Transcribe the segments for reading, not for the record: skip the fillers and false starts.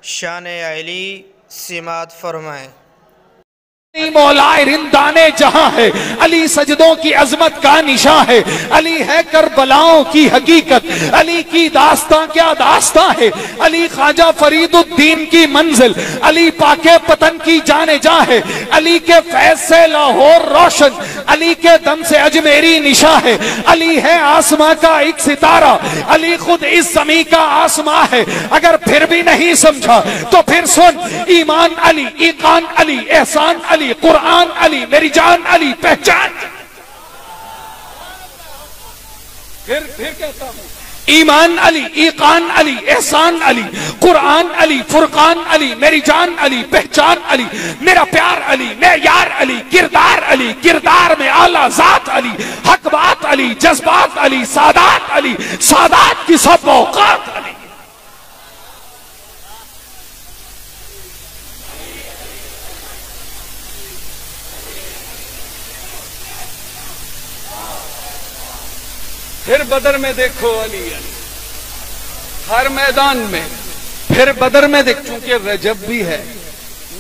शान अली सिमात फरमाएं। मौलाए रिंदाने जहां है, अली सजदों की अजमत का निशां है, अली है करबलाओं की हकीकत, अली की दास्तां क्या दास्तां है, अली ख्वाजा फरीदुद्दीन की मंजिल, अली पाके पतन की जाने जा है, अली के फैज से लाहौर रोशन, अली के दम से अजमेरी निशा है, अली है आसमां का एक सितारा, अली खुद इस जमी का आसमां है। अगर फिर भी नहीं समझा तो फिर सुन, ईमान अली, ईकान अली, एहसान अली, कुरान अली, मेरी जान अली, पहचान। फिर कहता हूं, ईमान अली, ईकान अली, एहसान अली, कुरान अली, फुरकान अली, मेरी जान अली, पहचान अली, मेरा प्यार अली, मैं यार अली, किरदार अली, किरदार में आला जात अली, हक बात अली, जज्बात अली, सादात अली, सादात की सब औकात अली। फिर बदर में देखो अली अली, हर मैदान में। फिर बदर में देख, चूंकि रजब भी है,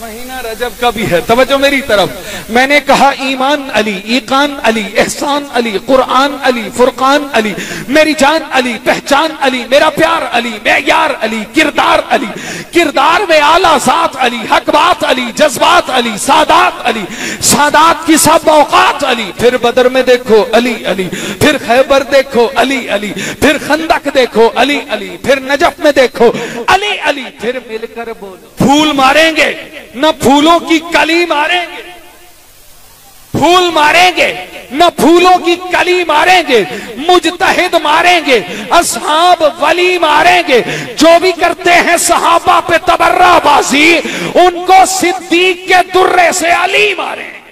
महीना रजब का भी है, तवज्जो मेरी तरफ। मैंने कहा ईमान अली, ईकान अली, एहसान अली, कुरान अली, फुरकान अली, मेरी जान अली, पहचान अली, मेरा प्यार अली, मैं यार अली, किरदार अली, किरदार में आला जात अली, हक बात अली, जज्बात अली, सादात अली, सादात की सब औकात अली। फिर बदर में देखो अली अली, फिर खैबर देखो अली अली, फिर खंदक देखो अली अली, फिर नजफ में देखो अली अली। फिर मिलकर बोलो, फूल मारेंगे न फूलों की कली मारेंगे, फूल मारेंगे न फूलों की कली मारेंगे, मुजतहिद मारेंगे, असहाब वली मारेंगे, जो भी करते हैं सहाबा पे तबर्राबाजी, उनको सिद्दीक के दुर्रे से अली मारेंगे।